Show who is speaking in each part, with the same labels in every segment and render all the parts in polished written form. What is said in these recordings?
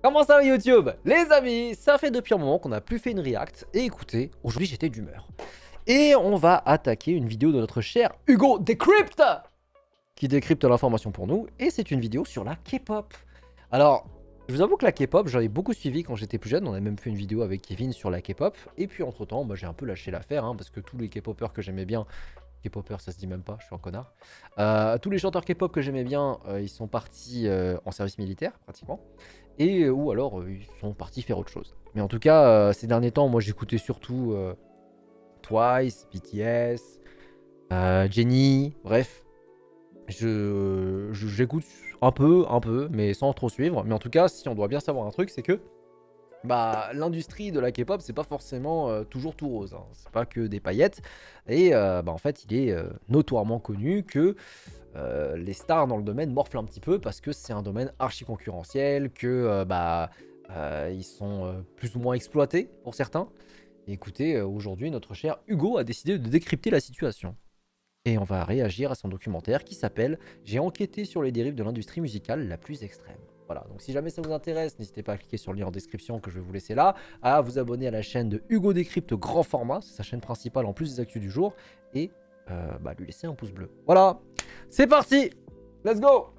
Speaker 1: Comment ça va YouTube? Les amis, ça fait depuis un moment qu'on n'a plus fait une react. Et écoutez, aujourd'hui j'étais d'humeur. Et on va attaquer une vidéo de notre cher Hugo Decrypt, qui décrypte l'information pour nous. Et c'est une vidéo sur la K-pop. Alors, je vous avoue que la K-pop, j'en ai beaucoup suivi quand j'étais plus jeune. On a même fait une vidéo avec Kevin sur la K-pop. Et puis entre temps, j'ai un peu lâché l'affaire, parce que tous les K-popers que j'aimais bien... K-popper, ça se dit même pas, je suis un connard. Tous les chanteurs K-pop que j'aimais bien, ils sont partis en service militaire, pratiquement. Et ou alors, ils sont partis faire autre chose. Mais en tout cas, ces derniers temps, moi j'écoutais surtout Twice, BTS, Jennie, bref. J'écoute un peu, mais sans trop suivre. Mais en tout cas, si on doit bien savoir un truc, c'est que l'industrie de la K-pop, c'est pas forcément toujours tout rose, c'est pas que des paillettes. Et en fait, il est notoirement connu que les stars dans le domaine morflent un petit peu parce que c'est un domaine archi concurrentiel, que ils sont plus ou moins exploités pour certains. Et écoutez, aujourd'hui, notre cher Hugo a décidé de décrypter la situation. Et on va réagir à son documentaire qui s'appelle « J'ai enquêté sur les dérives de l'industrie musicale la plus extrême ». Voilà, donc si jamais ça vous intéresse, n'hésitez pas à cliquer sur le lien en description que je vais vous laisser là, à vous abonner à la chaîne de Hugo Decrypt grand format, c'est sa chaîne principale en plus des actus du jour, et lui laisser un pouce bleu. Voilà, c'est parti, let's go.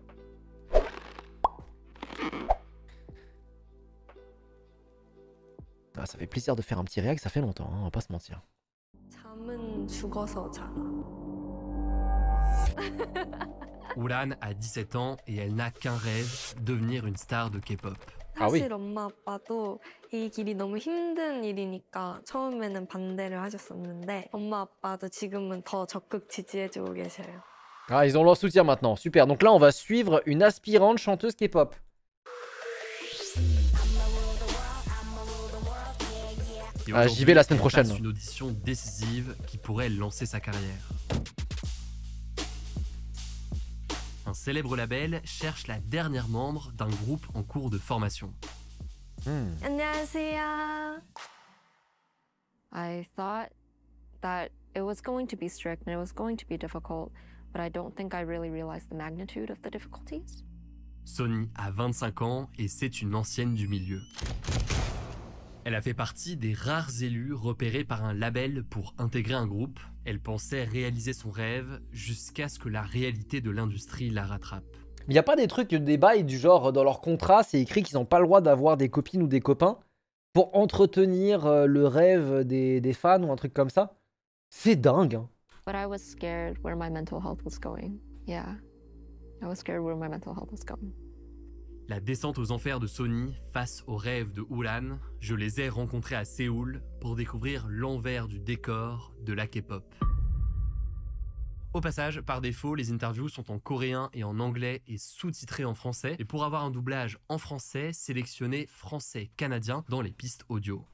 Speaker 1: Ça fait plaisir de faire un petit réact, ça fait longtemps, on va pas se mentir.
Speaker 2: 잠은 죽어서 자라.
Speaker 3: Ulan a 17 ans et elle n'a qu'un rêve, devenir une star de K-pop.
Speaker 1: Ah oui.
Speaker 2: 사실 엄마 아빠도 이 길이 너무 힘든 일이니까 처음에는 반대를 하셨었는데 엄마 아빠도 지금은 더 적극 지지해주고 계셔요.
Speaker 1: Ah, ils ont leur soutien maintenant, super. Donc là, on va suivre une aspirante chanteuse K-pop. J'y vais la semaine prochaine.
Speaker 3: Une audition décisive qui pourrait lancer sa carrière. Un célèbre label cherche la dernière membre d'un groupe en cours de formation.
Speaker 2: 안녕하세요. I thought that it was going to be strict and it was going to be difficult, but I don't think I really realized the magnitude of the difficulties.
Speaker 3: Sonny a 25 ans et c'est une ancienne du milieu. Elle a fait partie des rares élus repérés par un label pour intégrer un groupe. Elle pensait réaliser son rêve jusqu'à ce que la réalité de l'industrie la rattrape.
Speaker 1: Il n'y a pas des trucs, des bails du genre, dans leur contrat, c'est écrit qu'ils n'ont pas le droit d'avoir des copines ou des copains pour entretenir le rêve des fans ou un truc comme ça? C'est dingue, hein.
Speaker 2: But I was scared where my mental health was going. Yeah, I was scared where my mental health was going.
Speaker 3: La descente aux enfers de Sonny face aux rêves de Ulan, je les ai rencontrés à Séoul pour découvrir l'envers du décor de la K-pop. Au passage, par défaut, les interviews sont en coréen et en anglais et sous-titrées en français. Et pour avoir un doublage en français, sélectionnez français-canadien dans les pistes audio.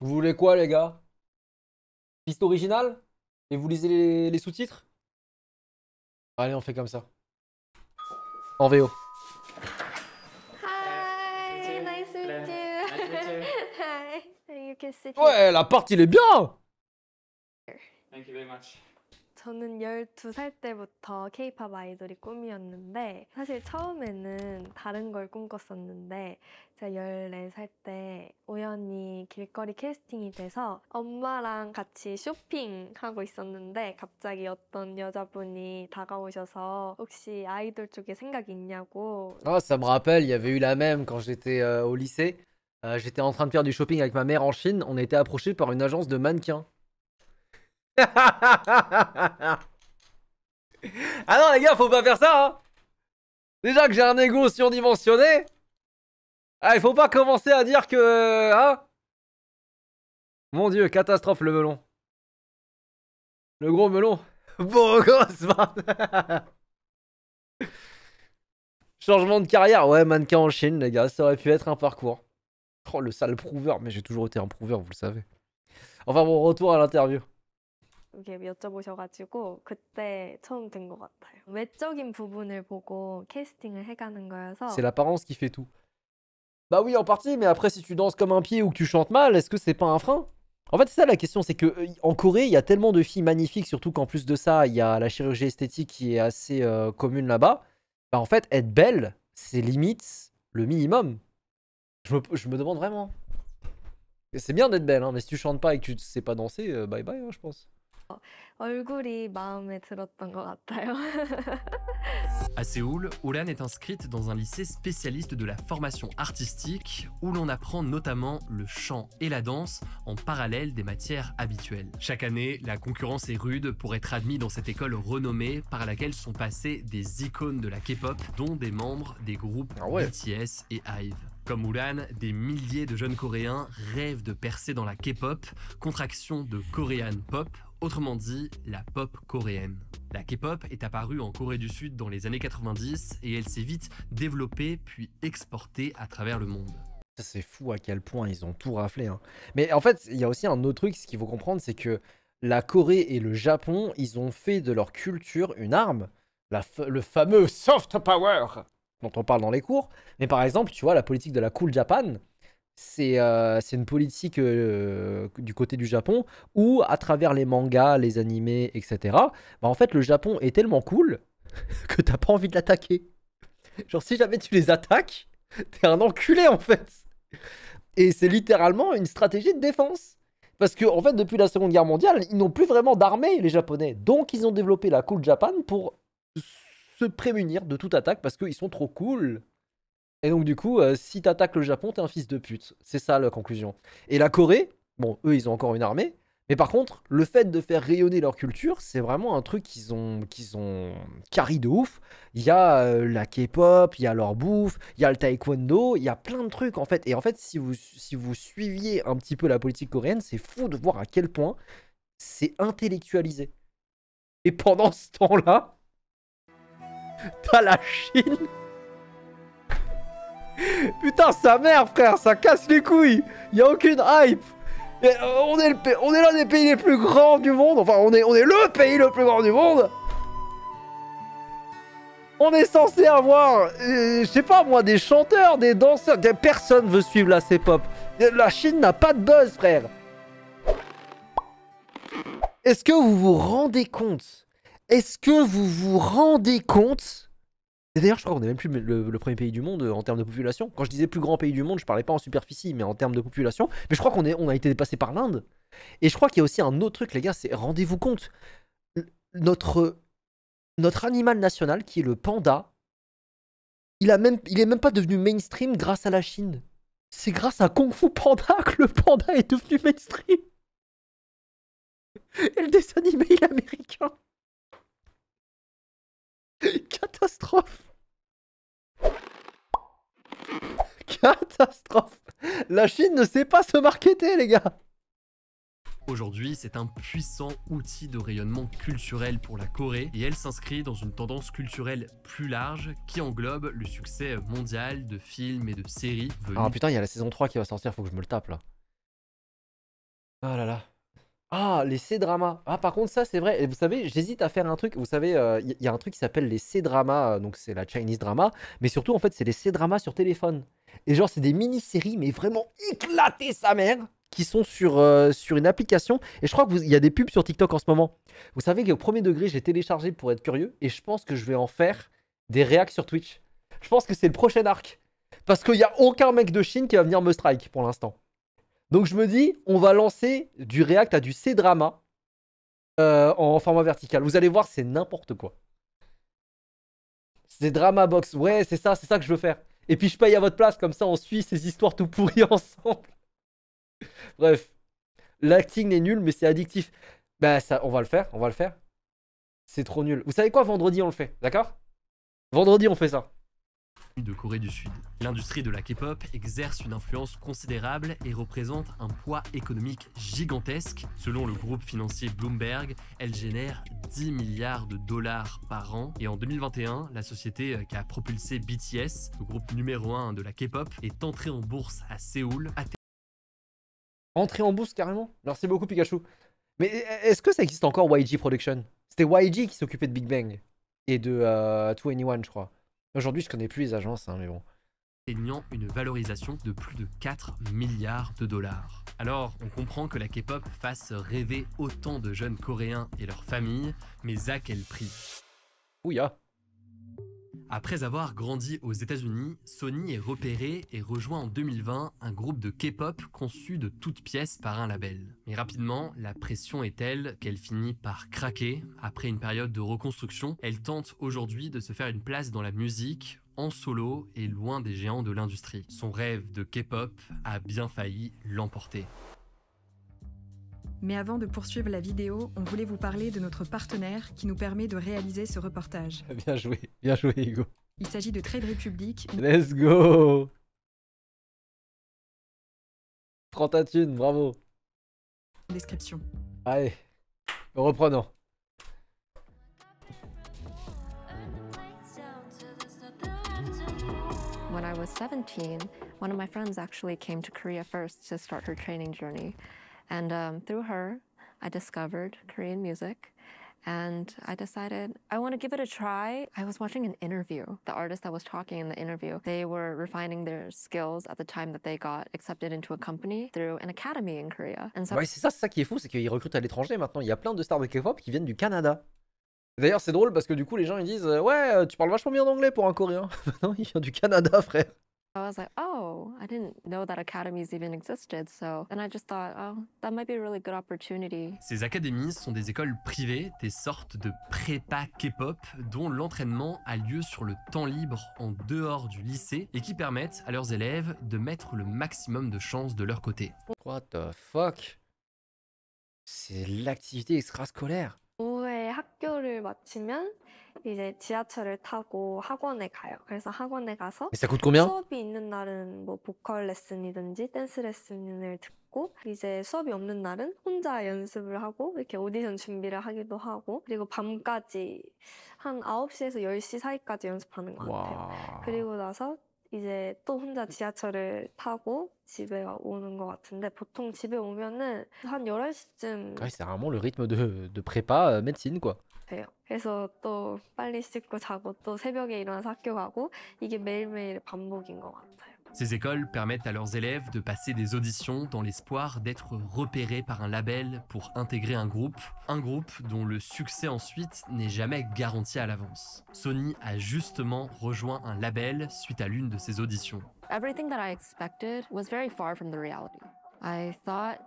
Speaker 1: Vous voulez quoi, les gars? Piste originale? Et vous lisez les sous-titres? Allez, on fait comme ça. En VO.
Speaker 2: Hi, nice to meet you. Hi, you can sit here.
Speaker 1: Ouais, l'appart, il est bien!
Speaker 4: Thank you very much.
Speaker 2: 저는 12살 때부터 K-pop 아이돌이 꿈이었는데 사실 처음에는 다른 걸 꿈꿨었는데 제가 14살 때 우연히 길거리 캐스팅이 돼서 엄마랑 같이 쇼핑하고 있었는데 갑자기 어떤 여자분이 다가오셔서 혹시 아이돌 쪽에 생각 있냐고.
Speaker 1: Ah, ça me rappelle, il y avait eu la même quand j'étais au lycée. J'étais en train de faire du shopping avec ma mère en Chine. On a été approché par une agence de mannequins. Ah non les gars, faut pas faire ça, hein. Déjà que j'ai un ego surdimensionné. Ah, il faut pas commencer à dire que... Hein. Mon dieu, catastrophe le melon. Le gros melon. Beau gosse, man. Changement de carrière. Ouais, mannequin en Chine, les gars. Ça aurait pu être un parcours. Oh, le sale prouveur. Mais j'ai toujours été un prouveur, vous le savez. Enfin, bon, retour à l'interview.
Speaker 2: 이렇게 여쭤보셔가지고 그때 처음 된 것 같아요. 외적인 부분을 보고 캐스팅을 해가는 거여서.
Speaker 1: C'est l'apparence qui fait tout. Bah oui, en partie, mais après, si tu danses comme un pied ou que tu chantes mal, est-ce que c'est pas un frein? En fait, c'est ça la question, c'est que en Corée, il y a tellement de filles magnifiques, surtout qu'en plus de ça, il y a la chirurgie esthétique qui est assez commune là-bas. Bah en fait, être belle, c'est limite le minimum. Je me demande vraiment. C'est bien d'être belle, hein, mais si tu chantes pas et que tu sais pas danser, bye bye, hein, je pense.
Speaker 2: 얼굴이 마음에 들었던 것 같아요.
Speaker 3: À Séoul, Olan est inscrite dans un lycée spécialiste de la formation artistique où l'on apprend notamment le chant et la danse en parallèle des matières habituelles. Chaque année, la concurrence est rude pour être admis dans cette école renommée par laquelle sont passés des icônes de la K-pop, dont des membres des groupes BTS et IVE. Comme Ulan, des milliers de jeunes coréens rêvent de percer dans la K-pop, contraction de Korean Pop, autrement dit la pop coréenne. La K-pop est apparue en Corée du Sud dans les années 90 et elle s'est vite développée puis exportée à travers le monde.
Speaker 1: C'est fou à quel point ils ont tout raflé. Hein. Mais en fait, il y a aussi un autre truc, ce qu'il faut comprendre, c'est que la Corée et le Japon, ils ont fait de leur culture une arme, le fameux soft power dont on parle dans les cours. Mais par exemple, tu vois, la politique de la Cool Japan, c'est une politique du côté du Japon où, à travers les mangas, les animés, etc., bah en fait, le Japon est tellement cool que t'as pas envie de l'attaquer. Genre, si jamais tu les attaques, t'es un enculé, en fait. Et c'est littéralement une stratégie de défense. Parce que, en fait, depuis la Seconde Guerre mondiale, ils n'ont plus vraiment d'armée, les Japonais. Donc, ils ont développé la Cool Japan pour se prémunir de toute attaque parce qu'ils sont trop cool. Et donc, du coup, si t'attaques le Japon, t'es un fils de pute. C'est ça la conclusion. Et la Corée, bon, eux, ils ont encore une armée. Mais par contre, le fait de faire rayonner leur culture, c'est vraiment un truc qu'ils ont carré de ouf. Il y a la K-pop, il y a leur bouffe, il y a le taekwondo, il y a plein de trucs en fait. Et en fait, si vous suiviez un petit peu la politique coréenne, c'est fou de voir à quel point c'est intellectualisé. Et pendant ce temps-là, t'as la Chine. Putain, sa mère, frère, ça casse les couilles. Il y a aucune hype. Et on est l'un des pays les plus grands du monde. Enfin, on est le pays le plus grand du monde. On est censé avoir, je sais pas moi, des chanteurs, des danseurs. Personne veut suivre la C-pop. La Chine n'a pas de buzz, frère. Est-ce que vous vous rendez compte? Est-ce que vous vous rendez compte? Et d'ailleurs, je crois qu'on est même plus le premier pays du monde en termes de population. Quand je disais plus grand pays du monde, je parlais pas en superficie, mais en termes de population. Mais je crois qu'on a été dépassé par l'Inde. Et je crois qu'il y a aussi un autre truc, les gars, c'est rendez-vous compte. Notre animal national, qui est le panda, il est même pas devenu mainstream grâce à la Chine. C'est grâce à Kung Fu Panda que le panda est devenu mainstream. Et le dessin animé, il est américain. Catastrophe. Catastrophe. La Chine ne sait pas se marketer, les gars.
Speaker 3: Aujourd'hui, c'est un puissant outil de rayonnement culturel pour la Corée et elle s'inscrit dans une tendance culturelle plus large qui englobe le succès mondial de films et de séries venus...
Speaker 1: Ah putain, il y a la saison 3 qui va sortir, faut que je me le tape là. Oh là là. Ah, les C-dramas. Ah, par contre, ça, c'est vrai. Et vous savez, j'hésite à faire un truc. Vous savez, il y a un truc qui s'appelle les C-dramas. Donc, c'est la Chinese drama. Mais surtout, en fait, c'est les C-dramas sur téléphone. Et genre, c'est des mini-séries, mais vraiment éclatées sa mère, qui sont sur une application. Et je crois qu'il y a des pubs sur TikTok en ce moment. Vous savez qu'au premier degré, j'ai téléchargé pour être curieux. Et je pense que je vais en faire des réacs sur Twitch. Je pense que c'est le prochain arc. Parce qu'il n'y a aucun mec de Chine qui va venir me strike pour l'instant. Donc je me dis, on va lancer du React à du C-drama en format vertical. Vous allez voir, c'est n'importe quoi. C'est Drama Box. Ouais, c'est ça que je veux faire. Et puis je paye à votre place, comme ça on suit ces histoires tout pourries ensemble. Bref. L'acting est nul, mais c'est addictif. Bah ça, on va le faire. C'est trop nul. Vous savez quoi, vendredi on le fait, d'accord? Vendredi on fait ça.
Speaker 3: De Corée du Sud. L'industrie de la K-pop exerce une influence considérable et représente un poids économique gigantesque. Selon le groupe financier Bloomberg, elle génère 10 milliards de dollars par an. Et en 2021, la société qui a propulsé BTS, le groupe numéro 1 de la K-pop, est entrée en bourse à Séoul.
Speaker 1: Entrée en bourse carrément? Merci beaucoup Pikachu. Mais est-ce que ça existe encore YG Production? C'était YG qui s'occupait de Big Bang et de 2NE1 je crois. Aujourd'hui, je connais plus les agences, hein, mais bon.
Speaker 3: Atteignant une valorisation de plus de 4 milliards de dollars. Alors, on comprend que la K-pop fasse rêver autant de jeunes coréens et leurs familles, mais à quel prix?
Speaker 1: Ouya.
Speaker 3: Après avoir grandi aux États-Unis, Sonny est repéré et rejoint en 2020 un groupe de K-pop conçu de toutes pièces par un label. Mais rapidement, la pression est telle qu'elle finit par craquer. Après une période de reconstruction, elle tente aujourd'hui de se faire une place dans la musique, en solo et loin des géants de l'industrie. Son rêve de K-pop a bien failli l'emporter.
Speaker 5: Mais avant de poursuivre la vidéo, on voulait vous parler de notre partenaire qui nous permet de réaliser ce reportage.
Speaker 1: Bien joué Hugo.
Speaker 5: Il s'agit de Trade Republic, une
Speaker 1: Let's go. Prends ta thune, bravo.
Speaker 5: description.
Speaker 1: Allez, reprenons.
Speaker 6: When I was 17, one of my friends actually came to Korea first to start her training journey. And through her, I discovered Korean music. And I decided I want to give it a try. I was watching an interview. The artist that was talking in the interview, they were refining their skills at the time that they got accepted into a company through an academy in Korea. And so
Speaker 1: Ouais, c'est ça qui est fou, c'est qu'ils recrutent à l'étranger maintenant. Il y a plein de stars de K-pop qui viennent du Canada. D'ailleurs, c'est drôle parce que du coup, les gens ils disent ouais, tu parles vachement bien d'anglais pour un Coréen. Non, il vient du Canada, frère.
Speaker 6: I was like, oh, I didn't know that academies even existed. So then I just thought, oh, that might be a really good opportunity.
Speaker 3: Ces académies sont des écoles privées, des sortes de prépa K-pop dont l'entraînement a lieu sur le temps libre en dehors du lycée et qui permettent à leurs élèves de mettre le maximum de chances de leur côté.
Speaker 1: What the fuck? C'est l'activité extrascolaire.
Speaker 2: 오후에 학교를 마치면 이제 지하철을 타고 학원에 가요. 그래서 학원에 가서
Speaker 1: Mais ça coûte combien?
Speaker 2: 수업이 있는 날은 뭐 보컬 레슨이든지 댄스 레슨을 듣고 이제 수업이 없는 날은 혼자 연습을 하고 이렇게 오디션 준비를 하기도 하고 그리고 밤까지 한 9시에서 10시 사이까지 연습하는 것 같아요.
Speaker 1: Waouh.
Speaker 2: 그리고 나서 이제 또 혼자 지하철을 타고 집에 오는 것 같은데 보통 집에 오면은 한 11시쯤
Speaker 1: Ouais, c'est vraiment le rythme de prépa médecine, quoi.
Speaker 2: 돼요. 그래서 또 빨리 씻고 자고 또 새벽에 일어나서 학교 가고 이게 매일매일 반복인 것 같아요.
Speaker 3: Ces écoles permettent à leurs élèves de passer des auditions dans l'espoir d'être repérés par un label pour intégrer un groupe dont le succès ensuite n'est jamais garanti à l'avance. Sonny a justement rejoint un label suite à l'une de ces auditions.
Speaker 6: Everything that I expected was very far from the reality. I thought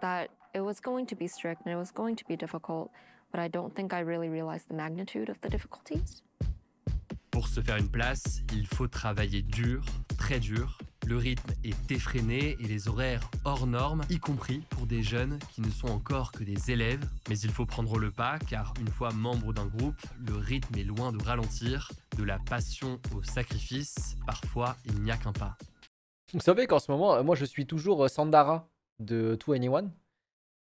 Speaker 6: that it was going to be strict and it was going to be difficult, but I don't think I really realized the magnitude of the difficulties.
Speaker 3: Pour se faire une place, il faut travailler dur, très dur. Le rythme est effréné et les horaires hors normes, y compris pour des jeunes qui ne sont encore que des élèves. Mais il faut prendre le pas car une fois membre d'un groupe, le rythme est loin de ralentir. De la passion au sacrifice, parfois il n'y a qu'un pas.
Speaker 1: Vous savez qu'en ce moment, moi je suis toujours Sandara de 2NE1.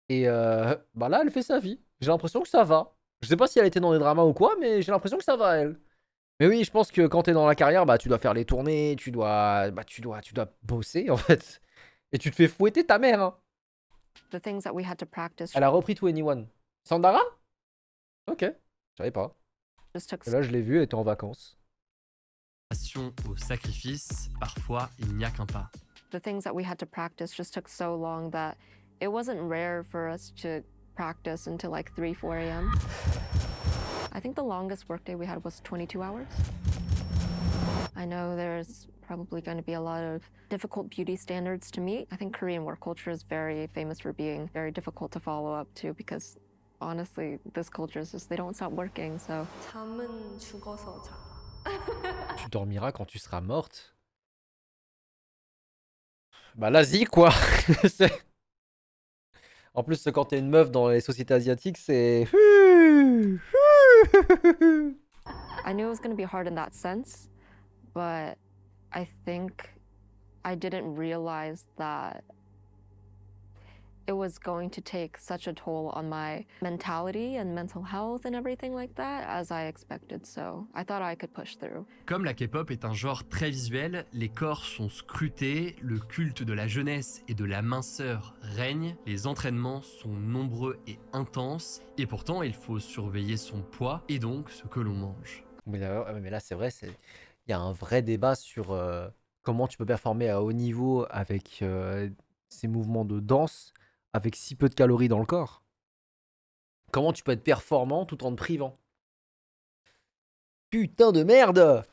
Speaker 1: Et bah là, elle fait sa vie. J'ai l'impression que ça va. Je sais pas si elle était dans des dramas ou quoi, mais j'ai l'impression que ça va, elle. Mais oui, je pense que quand t'es dans la carrière, bah tu dois faire les tournées, tu dois bosser en fait. Et tu te fais fouetter ta mère, hein.
Speaker 6: The things that we had to practice
Speaker 1: Elle a repris 2NE1. Sandara? Ok, je savais pas.
Speaker 6: just took
Speaker 1: Et là, je l'ai vue, elle était en vacances.
Speaker 3: Passion au sacrifice, parfois il n'y a qu'un pas.
Speaker 6: the things that we had to practice just took so long that it wasn't rare for us to practice until like 3, 4 a.m. I think the longest workday we had was 22 hours. I know there's probably going to be a lot of difficult beauty standards to meet. I think Korean work culture is very famous for being very difficult to follow up to because honestly, this culture is just, they don't stop working, so.
Speaker 2: 잠은 죽어서 자.
Speaker 1: Tu dormiras quand tu seras morte. Bah l'Asie, quoi. En plus, quand t'es une meuf dans les sociétés asiatiques, c'est...
Speaker 6: I knew it was going to be hard in that sense, but I think I didn't realize that it was going to take such a toll on my mentality and mental health and everything like that as I expected, so I thought I could push through.
Speaker 3: Comme la K-pop est un genre très visuel, les corps sont scrutés, le culte de la jeunesse et de la minceur règne, les entraînements sont nombreux et intenses, et pourtant il faut surveiller son poids et donc ce que l'on mange.
Speaker 1: Mais là, c'est vrai, il y a un vrai débat sur comment tu peux performer à haut niveau avec ces mouvements de danse, avec si peu de calories dans le corps. Comment tu peux être performant tout en te privant? Putain de merde!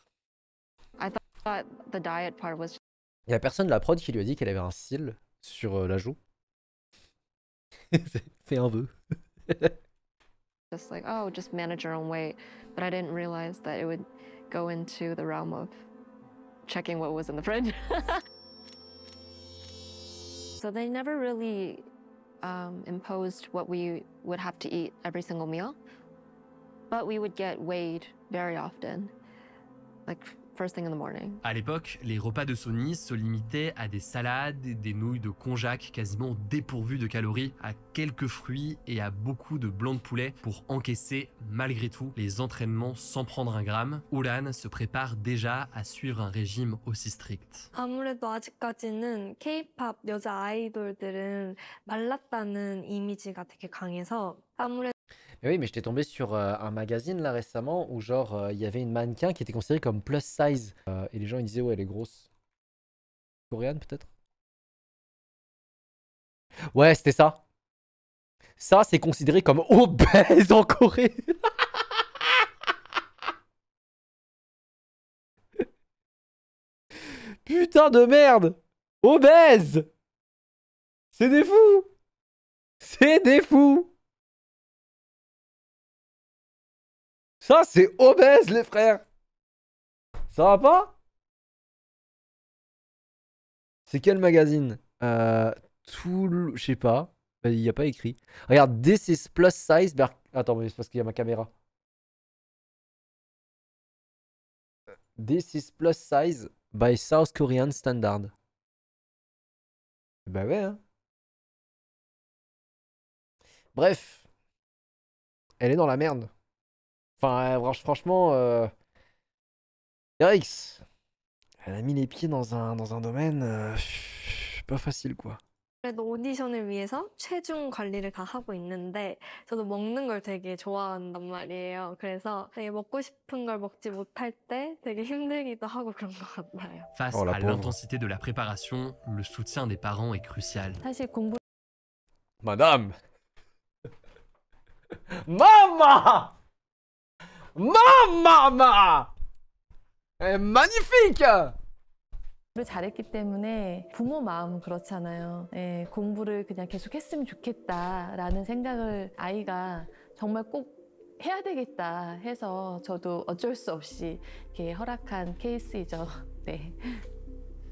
Speaker 6: But the diet part was
Speaker 1: Il y a personne de la prod qui lui a dit qu'elle avait un cil sur la joue. Fais un vœu.
Speaker 6: just like, oh, just manage your own weight. But I didn't realize that it would go into the realm of checking what was in the fridge. So they never really imposed what we would have to eat every single meal. But we would get weighed very often, like first thing in the morning.
Speaker 3: À l'époque, les repas de Sony se limitaient à des salades, des nouilles de konjac quasiment dépourvues de calories, à quelques fruits et à beaucoup de blanc de poulet pour encaisser, malgré tout, les entraînements sans prendre un gramme. Ulan se prépare déjà à suivre un régime aussi strict.
Speaker 2: 아무래도 아직까지는 K-pop 여자 아이돌들은 말랐다는 이미지가 되게 강해서 아무래도
Speaker 1: Mais oui, mais j'étais tombé sur un magazine là récemment où genre il y avait une mannequin qui était considérée comme plus size. Et les gens ils disaient ouais elle est grosse. Coréenne peut-être? Ouais c'était ça. Ça c'est considéré comme obèse en Corée. Putain de merde! Obèse! C'est des fous! C'est des fous! Ça, c'est obèse, les frères. Ça va pas? C'est quel magazine? Je sais pas. Il n'y a pas écrit. Regarde, this is plus size. Attends, mais c'est parce qu'il y a ma caméra. This is plus size by South Korean standard. Bah ouais, hein. Bref. Elle est dans la merde. Enfin, franchement, Rix, elle a mis les pieds dans un domaine pas facile, quoi.
Speaker 2: 그래도 오디션을 위해서 체중 관리를 다 하고 있는데 저도 먹는 걸 되게 좋아한단 말이에요. 그래서 되게 먹고 싶은 걸 먹지 못할 때 되게 힘들기도 하고 그런 것 같아요.
Speaker 3: Face
Speaker 1: Oh, la
Speaker 3: à
Speaker 1: pauvre.
Speaker 3: l'intensité de la préparation, le soutien des parents est crucial.
Speaker 2: 사실 공부
Speaker 1: Madame! Maman! Maman! Elle est magnifique!
Speaker 7: 공부를 잘했기 때문에 부모 마음은 그렇잖아요. 예, 공부를 그냥 계속 했으면 좋겠다라는 생각을 아이가 정말 꼭 해야 되겠다 해서 저도 어쩔 수 없이 이렇게 허락한 케이스이죠. 네.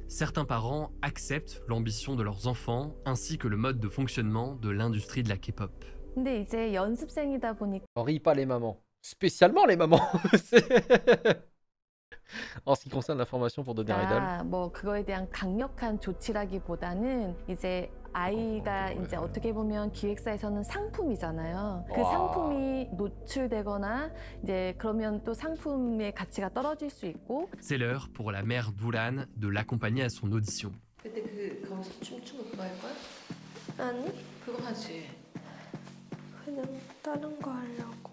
Speaker 3: Certains parents acceptent l'ambition de leurs enfants ainsi que le mode de fonctionnement de l'industrie de la K-pop.
Speaker 7: 근데 이제 연습생이다 보니까
Speaker 1: On rit pas les mamans. Spécialement les mamans. En ce qui concerne la formation pour devenir idol.
Speaker 7: 뭐 그거에 대한 강력한 조치라기보다는 이제 아이가 이제 어떻게 보면 기획사에서는 상품이잖아요. 그
Speaker 1: 와.
Speaker 7: 상품이 노출되거나 이제 그러면 또 상품의 가치가 떨어질 수 있고.
Speaker 3: C'est l'heure pour la mère d'Ulan de l'accompagner à son audition.
Speaker 7: 그때 거기서 춤추고 그거 할 거야?
Speaker 2: 아니
Speaker 7: 그거 하지.
Speaker 2: 그냥 다른 거 하려고.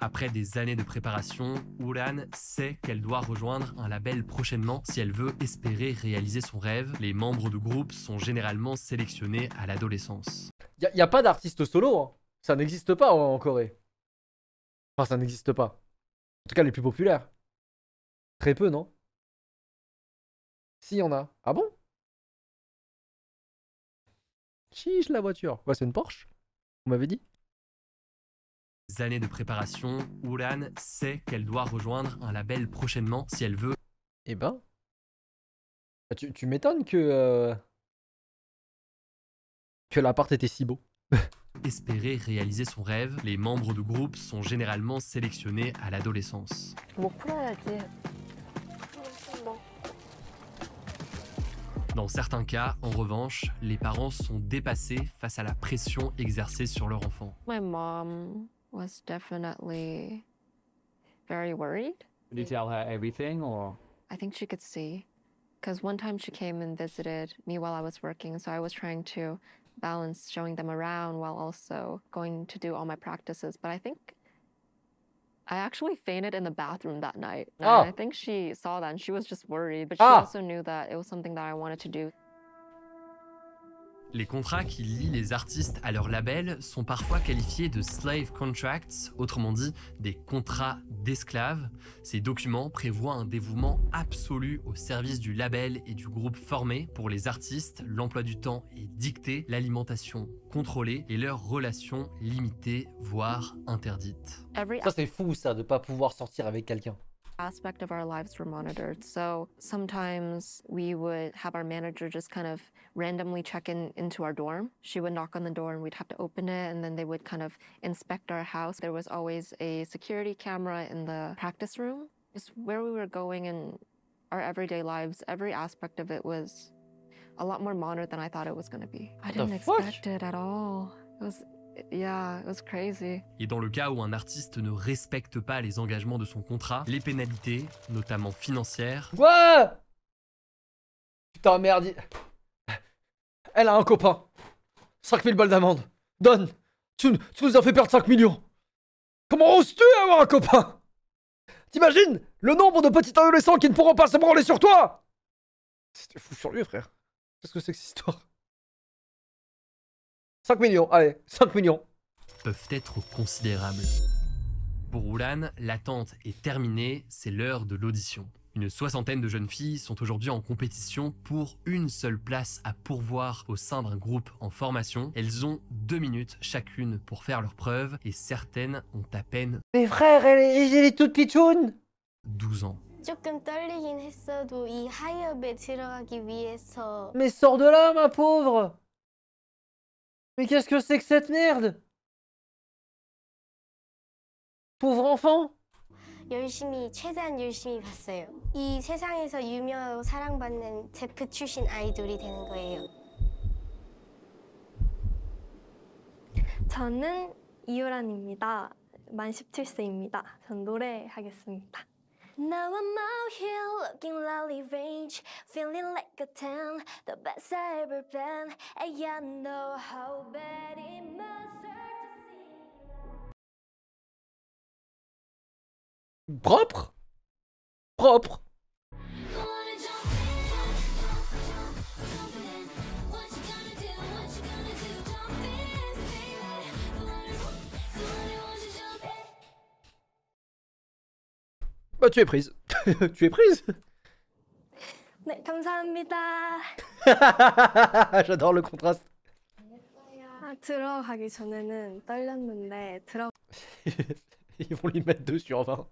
Speaker 3: Après des années de préparation, Ulan sait qu'elle doit rejoindre un label prochainement si elle veut espérer réaliser son rêve. Les membres du groupe sont généralement sélectionnés à l'adolescence.
Speaker 1: Y a pas d'artiste solo, hein. Ça n'existe pas en Corée. Enfin, ça n'existe pas. En tout cas, les plus populaires. Très peu, non? Si, y en a. Ah bon? Chiche la voiture. Quoi, c'est une Porsche? Vous m'avez dit?
Speaker 3: Des années de préparation, Ulan sait qu'elle doit rejoindre un label prochainement si elle veut
Speaker 1: Eh ben. Tu m'étonnes que l'appart était si beau.
Speaker 3: espérer réaliser son rêve. Les membres du groupe sont généralement sélectionnés à l'adolescence.
Speaker 6: 목 풀어야지.
Speaker 3: Dans certains cas, en revanche, les parents sont dépassés face à la pression exercée sur leur enfant.
Speaker 6: My mom was definitely very worried.
Speaker 4: Did you tell her everything or?
Speaker 6: I think she could see. Because one time she came and visited me while I was working, so I was trying to balance showing them around while also going to do all my practices. But I think I actually fainted in the bathroom that night. And
Speaker 1: Oh.
Speaker 6: I think she saw that and she was just worried, but she
Speaker 1: Ah.
Speaker 6: also knew that it was something that I wanted to do.
Speaker 3: Les contrats qui lient les artistes à leur label sont parfois qualifiés de slave contracts, autrement dit des contrats d'esclaves. Ces documents prévoient un dévouement absolu au service du label et du groupe formé. Pour les artistes, l'emploi du temps est dicté, l'alimentation contrôlée et leurs relations limitées, voire interdites.
Speaker 6: Every
Speaker 1: Ça, c'est fou, ça, de pas pouvoir sortir avec quelqu'un.
Speaker 6: aspect of our lives were monitored. So sometimes we would have our manager just kind of randomly check into our dorm. She would knock on the door and we'd have to open it, and then they would kind of inspect our house. There was always a security camera in the practice room. Just where we were going in our everyday lives, every aspect of it was a lot more monitored than I thought it was going to be. I
Speaker 1: What the
Speaker 6: didn't
Speaker 1: fuck?
Speaker 6: expect it at all. It was crazy.
Speaker 3: Et dans le cas où un artiste ne respecte pas les engagements de son contrat, les pénalités, notamment financières,
Speaker 1: Quoi? Putain, merde. Elle a un copain. 5000 balles d'amende. Donne. Tu nous as fait perdre 5 millions. Comment oses-tu avoir un copain? T'imagines le nombre de petits adolescents qui ne pourront pas se branler sur toi? C'était fou furieux, frère. Qu'est-ce que c'est que cette histoire? 5 millions, allez, 5 millions.
Speaker 3: peuvent être considérables. Pour Ulan, l'attente est terminée, c'est l'heure de l'audition. Une soixantaine de jeunes filles sont aujourd'hui en compétition pour une seule place à pourvoir au sein d'un groupe en formation. Elles ont 2 minutes chacune pour faire leurs preuves et certaines ont à peine
Speaker 1: Mais frère, elle est toute pitchoune.
Speaker 3: 12 ans.
Speaker 8: 조금 떨리긴 했어도 이 하이업에 들어가기 위해서
Speaker 1: Mais sors de là, ma pauvre. Mais qu'est-ce que c'est que cette merde? Pauvre enfant.
Speaker 8: 최대한 열심히 봤어요. 이 세상에서 유명하고 사랑받는 제프 출신 아이돌이 되는 거예요.
Speaker 2: 저는 이유란입니다. 만 17세입니다. 전 노래하겠습니다.
Speaker 8: Now I'm out here looking lovely range, feeling like a 10, the best I ever been. And you know how bad it must hurt to see.
Speaker 1: Propre. Propre. Bah tu es prise. Tu es prise.
Speaker 2: 네, 감사합니다.
Speaker 1: J'adore le contraste.
Speaker 2: 들어가기 전에는 떨렸는데
Speaker 1: Ils vont lui mettre 2 sur 20.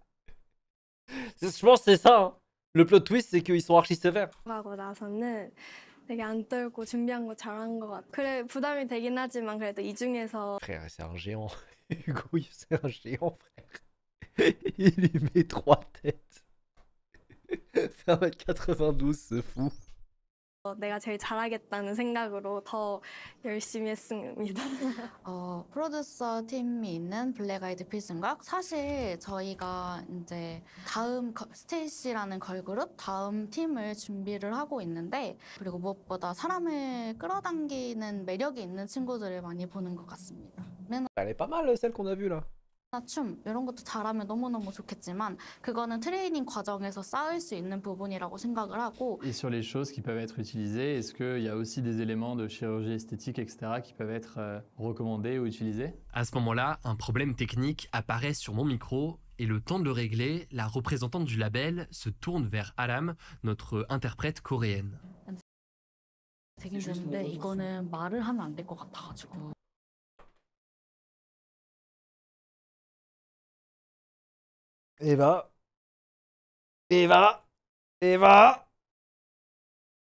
Speaker 1: Je pense que c'est ça. Hein. Le plot twist, c'est qu'ils sont archi sévères.
Speaker 2: 들어가고 나서는 되게 안 떨고 준비한 거 잘한 것 같아. 그래 부담이 되긴 하지만 그래도 이 중에서
Speaker 1: Frère, c'est un géant. Hugo, c'est un géant, frère. Il lui met 3 têtes. C'est 1m92, ce fou.
Speaker 2: 내가 제일 잘하겠다는 생각으로 더 열심히 했습니다.
Speaker 9: 프로듀서 팀이 있는 블랙 아이드 필승각 사실 저희가 이제 다음 스테이시라는 걸그룹 다음 팀을 준비를 하고 있는데 그리고 무엇보다 사람을 끌어당기는 매력이 있는 친구들을 많이 보는 것 같습니다.
Speaker 1: Elle est pas mal, celle qu'on a vue là.
Speaker 9: 춤 이런 것도 잘하면 너무너무 좋겠지만 그거는 트레이닝 과정에서 쌓을 수 있는 부분이라고 생각을 하고
Speaker 4: Et sur les choses qui peuvent être utilisées, est-ce qu'il y a aussi des éléments de chirurgie esthétique, etc., qui peuvent être recommandés ou utilisés?
Speaker 3: À ce moment-là, un problème technique apparaît sur mon micro et le temps de le régler, la représentante du label se tourne vers Alam, notre interprète coréenne.
Speaker 9: 되긴 되는데 이거는 말을 하면 안 될 것 같아가지고
Speaker 1: Eva.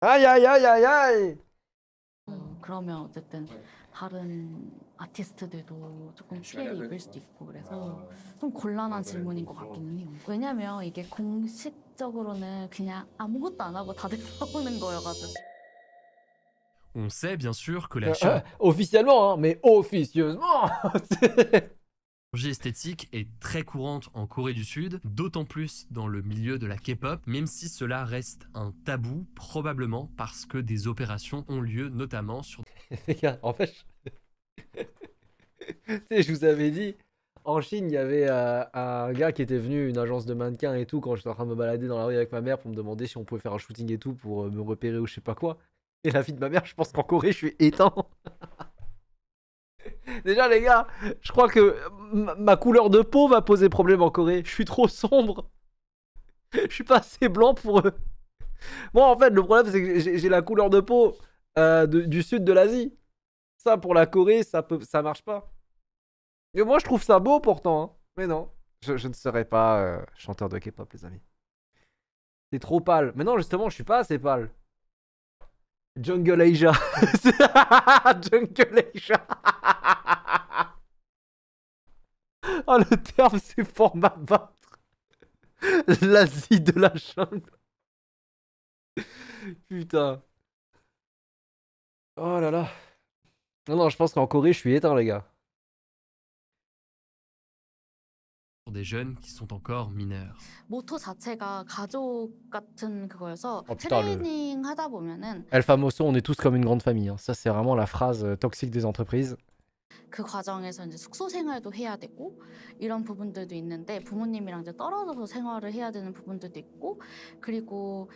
Speaker 1: Aïe aïe aïe aïe aïe.
Speaker 9: 그러면 어쨌든 다른 아티스트들도 조금 피해를 입을 수도 있고 그래서 좀 곤란한 질문인 것 같기는 해요. 왜냐면 이게 공식적으로는 그냥 아무것도 안 하고 다들 나오는 거여가지고.
Speaker 3: On sait bien sûr que la chirurgie
Speaker 1: Officiellement, hein, mais officieusement.
Speaker 3: esthétique est très courante en Corée du Sud, d'autant plus dans le milieu de la K-pop, même si cela reste un tabou, probablement parce que des opérations ont lieu notamment sur...
Speaker 1: Les gars, en fait, tu sais, je vous avais dit, en Chine, il y avait un gars qui était venu, une agence de mannequins et tout, quand j'étais en train de me balader dans la rue avec ma mère pour me demander si on pouvait faire un shooting et tout pour me repérer ou je sais pas quoi. Et la vie de ma mère, je pense qu'en Corée, je suis éteint. Déjà, les gars, je crois que ma couleur de peau va poser problème en Corée. Je suis trop sombre. Je suis pas assez blanc pour eux. Moi, en fait, le problème, c'est que j'ai la couleur de peau du sud de l'Asie. Ça, pour la Corée, ça marche pas. Et moi, je trouve ça beau pourtant. Hein. Mais non, je ne serai pas chanteur de K-pop, les amis. C'est trop pâle. Mais non, justement, je suis pas assez pâle. Jungle Asia. Jungle Asia. Oh, le terme, c'est format battre. L'Asie de la jungle. Putain. Oh là là. Non, je pense qu'en Corée, je suis éteint, les gars.
Speaker 3: Pour des jeunes qui sont encore mineurs.
Speaker 9: 모토 자체가 가족 같은 그거여서
Speaker 1: Oh, putain,
Speaker 9: 트레이닝 하다 보면은
Speaker 1: El Famoso, on est tous comme une grande famille. Hein. Ça, c'est vraiment la phrase toxique des entreprises.
Speaker 9: 그 과정에서 이제 숙소 생활도 해야 되고 이런 부분들도 있는데 부모님이랑 이제 떨어져서 생활을 해야 되는 부분들도 있고 그리고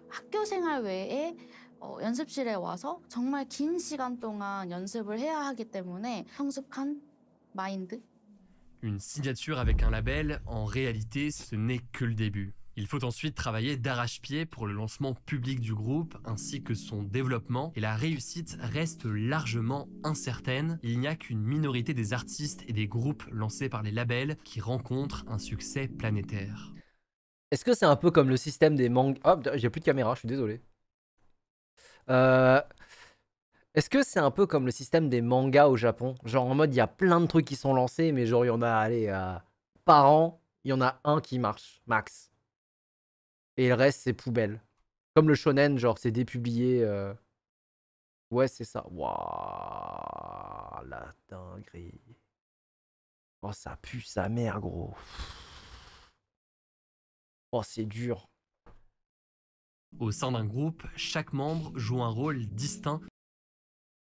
Speaker 9: 학교 생활 외에 연습실에 와서 정말 긴 시간 동안 연습을 해야 하기 때문에 성숙한 마인드.
Speaker 3: Une signature avec un label, en réalité, ce n'est que le début. Il faut ensuite travailler d'arrache-pied pour le lancement public du groupe ainsi que son développement et la réussite reste largement incertaine. Il n'y a qu'une minorité des artistes et des groupes lancés par les labels qui rencontrent un succès planétaire.
Speaker 1: Est-ce que c'est un peu comme le système des mangas... Ah, j'ai plus de caméra, je suis désolé. Est-ce que c'est un peu comme le système des mangas au Japon? Genre en mode, il y a plein de trucs qui sont lancés, mais genre il y en a, allez, par an, il y en a un qui marche, max. Et le reste, c'est poubelle. Comme le shonen, genre c'est dépublié. Ouais, c'est ça. Waouh, la dinguerie. Oh, ça pue sa mère, gros. Oh, c'est dur.
Speaker 3: Au sein d'un groupe, chaque membre joue un rôle distinct.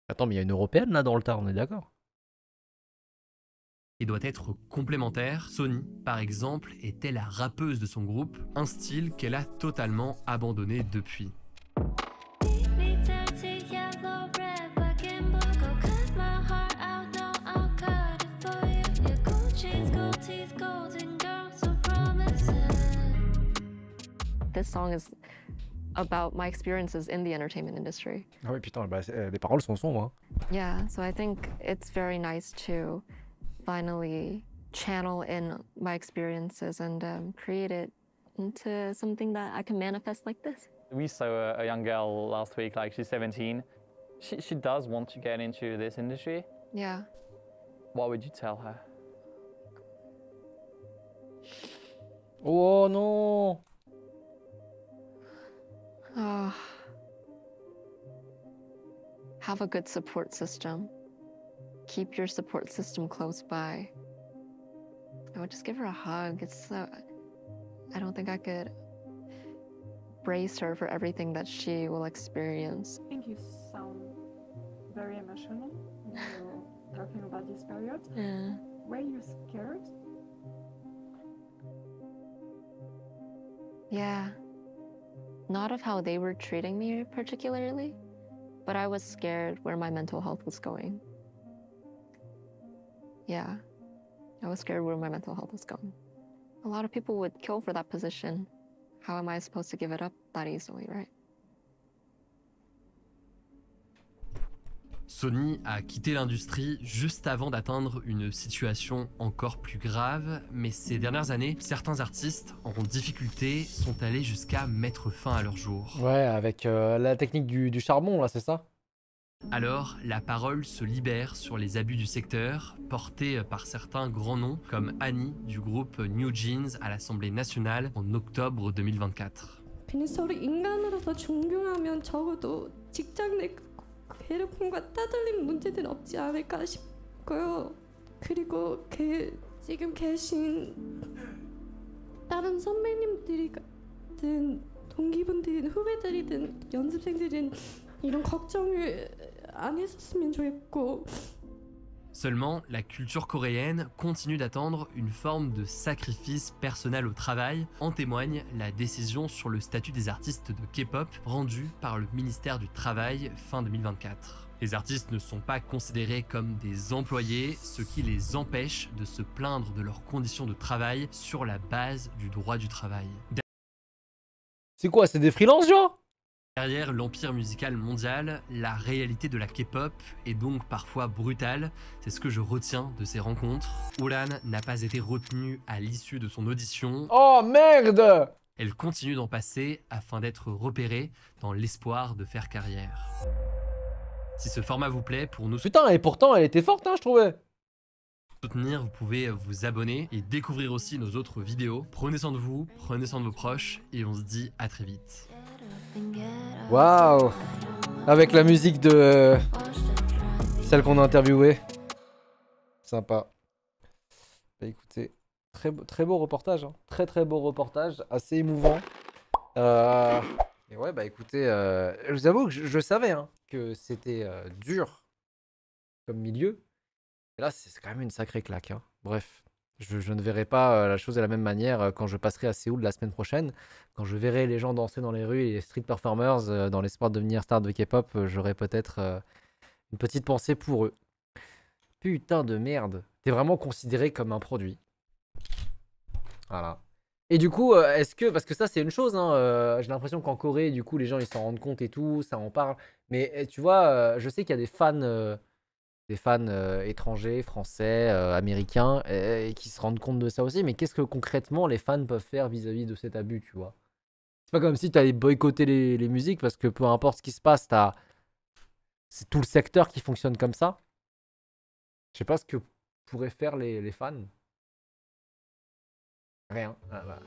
Speaker 1: Attends, mais il y a une européenne là dans le tas, on est d'accord?
Speaker 3: Et doit être complémentaire. Sony, par exemple, était la rappeuse de son groupe, un style qu'elle a totalement abandonné depuis.
Speaker 6: This song is about my experiences in the entertainment industry.
Speaker 1: Ah ouais, putain, bah, les paroles sont sombres. Hein.
Speaker 6: Yeah, so I think it's very nice to finally channel in my experiences and create it into something that I can manifest like this.
Speaker 10: We saw a young girl last week, like she's 17. She does want to get into this industry.
Speaker 6: Yeah.
Speaker 10: What would you tell her?
Speaker 1: Oh non!
Speaker 6: Have a good support system. Keep your support system close by. I would just give her a hug. I don't think I could brace her for everything that she will experience.
Speaker 11: I think you sound very emotional when you're talking about this period.
Speaker 6: Yeah.
Speaker 11: Were you scared?
Speaker 6: Yeah. Not of how they were treating me particularly, but I was scared where my mental health was going. Yeah, I was scared where my mental health was going. A lot of people would kill for that position. How am I supposed to give it up that easily, right?
Speaker 3: Sony a quitté l'industrie juste avant d'atteindre une situation encore plus grave, mais ces dernières années, certains artistes en difficulté sont allés jusqu'à mettre fin à leur jour.
Speaker 1: Ouais, avec la technique du charbon, là, c'est ça?
Speaker 3: Alors, la parole se libère sur les abus du secteur, portés par certains grands noms, comme Annie du groupe New Jeans à l'Assemblée nationale en octobre 2024.
Speaker 2: 그냥 서로 인간으로서 존경하면 적어도 직장 내 괴롭힘과 따돌림 문제는 없지 않을까 싶고요. 그리고 지금 계신 다른 선배님들이 같은 동기분들이든 후배들이든 연습생들은 이런 걱정을 안 했었으면 좋겠고.
Speaker 3: Seulement, la culture coréenne continue d'attendre une forme de sacrifice personnel au travail, en témoigne la décision sur le statut des artistes de K-pop rendue par le ministère du Travail fin 2024. Les artistes ne sont pas considérés comme des employés, ce qui les empêche de se plaindre de leurs conditions de travail sur la base du droit du travail.
Speaker 1: C'est quoi, c'est des freelances, genre?
Speaker 3: Derrière l'empire musical mondial, la réalité de la K-pop est donc parfois brutale, c'est ce que je retiens de ces rencontres. Ulan n'a pas été retenue à l'issue de son audition.
Speaker 1: Oh merde!
Speaker 3: Elle continue d'en passer afin d'être repérée dans l'espoir de faire carrière. Si ce format vous plaît, pour nous
Speaker 1: Putain, et pourtant elle était forte, hein, je trouvais.
Speaker 3: soutenir, vous pouvez vous abonner et découvrir aussi nos autres vidéos. Prenez soin de vous, prenez soin de vos proches et on se dit à très vite.
Speaker 1: Waouh! Avec la musique de celle qu'on a interviewée. Sympa. Bah écoutez, très beau reportage. Hein. Très beau reportage, assez émouvant. Et ouais, bah écoutez, je vous avoue que je savais hein, que c'était dur comme milieu. Et là, c'est quand même une sacrée claque. Hein. Bref. Je ne verrai pas la chose de la même manière quand je passerai à Séoul la semaine prochaine. Quand je verrai les gens danser dans les rues et les street performers dans l'espoir de devenir star de K-pop, j'aurai peut-être une petite pensée pour eux. Putain de merde. T'es vraiment considéré comme un produit. Voilà. Et du coup, est-ce que... Parce que ça, c'est une chose. Hein, j'ai l'impression qu'en Corée, du coup, les gens, ils s'en rendent compte et tout. Ça en parle. Mais tu vois, je sais qu'il y a des fans... étrangers, français, américains, et qui se rendent compte de ça aussi. Mais qu'est-ce que concrètement les fans peuvent faire vis-à-vis de cet abus, tu vois? C'est pas comme si tu allais boycotter les musiques, parce que peu importe ce qui se passe, c'est tout le secteur qui fonctionne comme ça. Je sais pas ce que pourraient faire les fans. Rien. Ah bah.